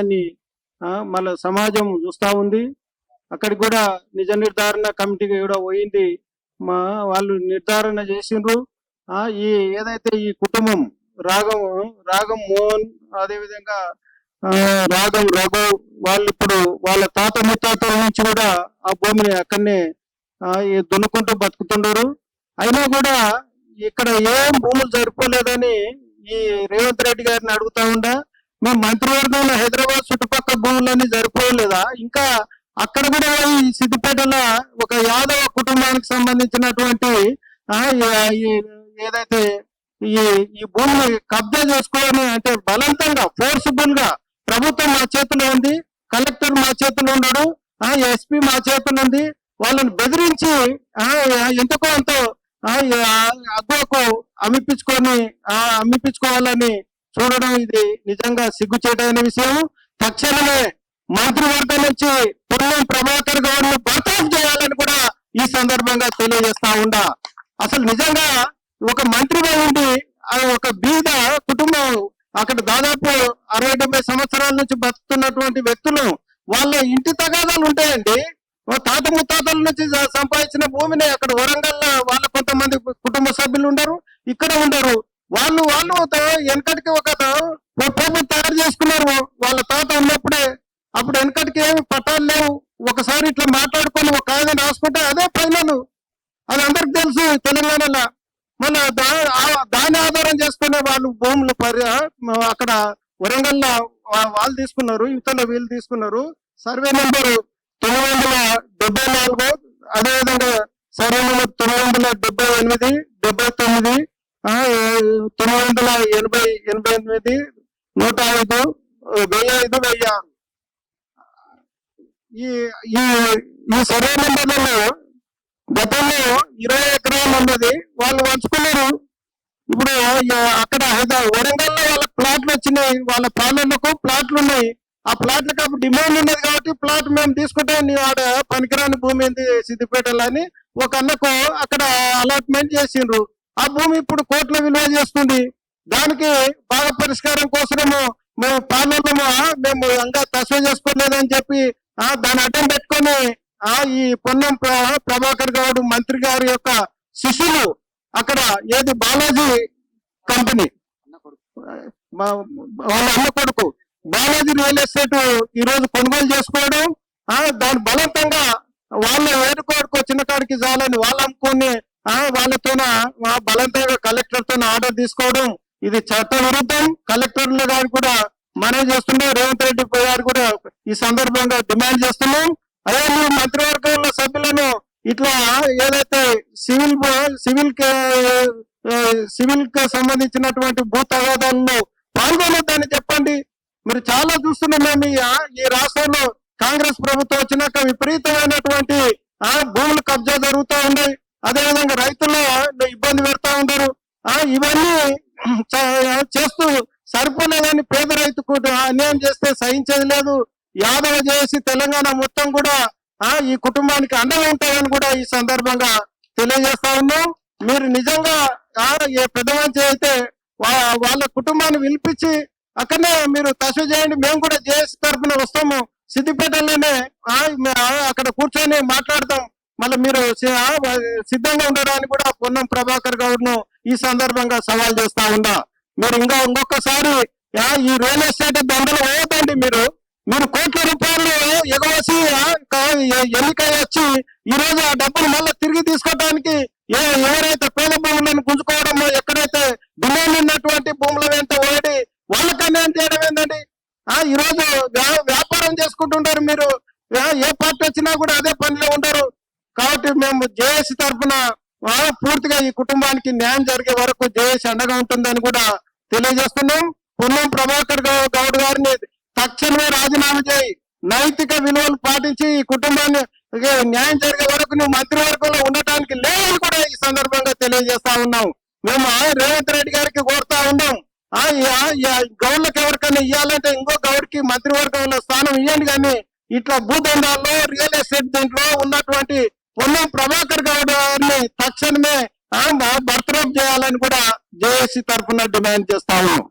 అన్యాయాన్ని మన సమాజం చూస్తా ఉంది. అక్కడికి కూడా నిజ నిర్ధారణ కమిటీకి కూడా పోయింది. వాళ్ళు నిర్ధారణ చేసిండ్రు. ఈ ఏదైతే ఈ కుటుంబం రాగం మోహన్, అదేవిధంగా రాగం రఘు, వాళ్ళు ఇప్పుడు వాళ్ళ తాత ముత్తాతల నుంచి కూడా ఆ భూమిని అక్కడనే దున్నుకుంటూ బతుకుతుండరు. అయినా కూడా ఇక్కడ ఏం భూములు సరిపోలేదని ఈ రేవంత్ రెడ్డి గారిని అడుగుతా ఉండా, మేము మంత్రివర్గంలో హైదరాబాద్ చుట్టుపక్కల భూములన్నీ సరిపోలేదా? ఇంకా అక్కడ కూడా ఈ సిద్దిపేటలో ఒక యాదవ కుటుంబానికి సంబంధించినటువంటి ఏదైతే ఈ భూమిని కబ్జా చేసుకోవాలని, అంటే బలవంతంగా ఫోర్సిబుల్ గా ప్రభుత్వం మా చేతిలో ఉంది, కలెక్టర్ మా చేతిలో ఉన్నాడు, ఎస్పీ మా చేతిలో ఉంది, వాళ్ళని బెదిరించి ఎంతకో ఎంతో అగ్గులకు అమ్మిపించుకోవాలని చూడడం ఇది నిజంగా సిగ్గుచేటైన విషయం. తక్షణమే మంత్రివర్గం నుంచి పొన్నం ప్రభాకర్ గౌడ్ను బర్తాఫ్ చేయాలని కూడా ఈ సందర్భంగా తెలియజేస్తా ఉండా. అసలు నిజంగా ఒక మంత్రిగా ఉండి ఒక బీద కుటుంబం అక్కడ దాదాపు 60-70 సంవత్సరాల నుంచి బతుకుతున్నటువంటి వ్యక్తులు, వాళ్ళ ఇంటి తగాదాలు ఉంటాయండి. తాత ముత్తాతల నుంచి సంపాదించిన భూమిని అక్కడ వరంగల్ వాళ్ళ కొంతమంది కుటుంబ సభ్యులు ఉండరు, ఇక్కడ ఉండరు. వాళ్ళు వెనకటికి ఒక పేపర్ తయారు చేసుకున్నారు వాళ్ళ తాత ఉన్నప్పుడే. అప్పుడు వెనకటికి ఏమి పట్టాలు లేవు. ఒకసారి ఇట్లా మాట్లాడుకొని ఒక కాగితం రాసుకుంటే అదే ఫైనల్. అది అందరికి తెలుసు తెలంగాణలో. మళ్ళీ దాని ఆధారం చేసుకునే వాళ్ళు భూములు అక్కడ వరంగల్లో వాళ్ళు తీసుకున్నారు, యువతలో వీళ్ళు తీసుకున్నారు. సర్వే నెంబరు 974, అదేవిధంగా సర్వే నెంబర్ 978, 79, 988, 105, 1005, 1006 ఈ సర్వే నెంబర్లలో గతంలో 20 ఎకరాలు ఉన్నది, వాళ్ళు పంచుకున్నారు. ఇప్పుడు అక్కడ వరంగల్లో వాళ్ళ ప్లాట్లు వచ్చినాయి, వాళ్ళ పాలనకు ప్లాట్లు ఉన్నాయి. ఆ ప్లాట్లకు అప్పుడు డిమాండ్ ఉన్నది కాబట్టి ప్లాట్ మేము తీసుకుంటే ఆడ పనికిరాని భూమి ఏంది సిద్దిపేటలో అని ఒక అన్నకు అక్కడ అలాట్మెంట్ చేసిండ్రు. ఆ భూమి ఇప్పుడు కోట్ల విలువ చేస్తుంది. దానికి బాగా పరిష్కారం కోసము మేము పాలనము మేము ఇంకా తస్వ చేసుకోలేదని చెప్పి దాన్ని అడ్డం పెట్టుకొని ఈ పొన్నం ప్రభాకర్ గౌడ్ మంత్రి గారి యొక్క శిష్యులు అక్కడ ఏది బాలాజీ కంపెనీ వాళ్ళ అన్న కొడుకు బాలాజీ రియల్ ఎస్టేట్ ఈ రోజు కొనుగోలు చేసుకోవడం, దాని బలవంతంగా వాళ్ళ ఏడుకోడుకు చిన్న కాడికి చాలని వాళ్ళు అమ్ముకొని వాళ్ళతోన బలవంతంగా కలెక్టర్ తో ఆర్డర్ తీసుకోవడం, ఇది చట్ట విరుద్ధం. కలెక్టర్లు గారు కూడా మనం చేస్తున్నాం, రేవంత్ రెడ్డి గారు కూడా ఈ సందర్భంగా డిమాండ్ చేస్తున్నాం. అదే మంత్రివర్గంలో సభ్యులను ఇట్లా ఏదైతే సివిల్ కి సంబంధించినటువంటి భూ తగాదాల్లో పాల్గొనొద్దని చెప్పండి. మరి చాలా చూస్తున్నాం మేము ఈ రాష్ట్రంలో కాంగ్రెస్ ప్రభుత్వం వచ్చినాక విపరీతమైనటువంటి భూములు కబ్జా జరుగుతూ ఉన్నాయి. అదేవిధంగా రైతులు ఇబ్బంది పెడతా ఉండరు. ఇవన్నీ చేస్తూ సరిపోలేదని పేద రైతుకు అన్యాయం చేస్తే సహించేది లేదు. యాదవ చేసి తెలంగాణ మొత్తం కూడా ఈ కుటుంబానికి అండగా ఉంటాయని కూడా ఈ సందర్భంగా తెలియజేస్తా ఉన్నాం. మీరు నిజంగా ఏ పెద్ద మంచి అయితే వాళ్ళ కుటుంబాన్ని పిలిపించి అక్కడనే మీరు తస్వ చేయండి. మేము కూడా జేఏసీ తరఫున వస్తాము, సిద్దిపేటలోనే అక్కడ కూర్చొని మాట్లాడతాం. మళ్ళీ మీరు సిద్ధంగా ఉండడానికి కూడా పొన్నం ప్రభాకర్ గౌడ్ ను ఈ సందర్భంగా సవాల్ చేస్తా ఉందా. మీరు ఇంకొకసారి ఈ రియల్ ఎస్టేట్ దండలు వేయదండి. మీరు కోట్ల రూపాయలు ఎగవేసి ఎన్నిక వచ్చి ఈ రోజు ఆ డబ్బులు మళ్ళీ తిరిగి తీసుకోవడానికి ఎవరైతే పేద భూములను గుంజుకోవడమో, ఎక్కడైతే డిమాండ్ ఉన్నటువంటి భూముల వెంట ఓడి వాళ్ళకి అన్యాయం చేయడం ఏంటండి? ఈ రోజు వ్యాపారం చేసుకుంటుంటారు. మీరు ఏ పార్టీ వచ్చినా కూడా అదే పనిలో ఉండరు. కాబట్టి మేము జేఏసీ తరఫున పూర్తిగా ఈ కుటుంబానికి న్యాయం జరిగే వరకు జేఏసీ అండగా ఉంటుందని కూడా తెలియజేస్తున్నాం. పొన్నం ప్రభాకర్ గౌడ్ గారిని తక్షణమే రాజీనామా చేయి, నైతిక విలువలు పాటించి ఈ కుటుంబాన్ని న్యాయం జరిగే వరకు నువ్వు మంత్రివర్గంలో ఉండటానికి లేదని కూడా ఈ సందర్భంగా తెలియజేస్తా ఉన్నాం. మేము రేవంత్ రెడ్డి గారికి కోరుతా ఉన్నాం, గౌడ్లకు ఎవరికైనా ఇవ్వాలంటే ఇంకో గౌడ్కి మంత్రివర్గంలో స్థానం ఇవ్వండి. కానీ ఇట్లా భూదందాల్లో రియల్ ఎస్టేట్ దీంట్లో ఉన్నటువంటి పొన్నం ప్రభాకర్ గౌడ్ గారిని తక్షణమే బర్తరఫ్ చేయాలని కూడా జేఏసీ తరఫున డిమాండ్ చేస్తా ఉన్నాం.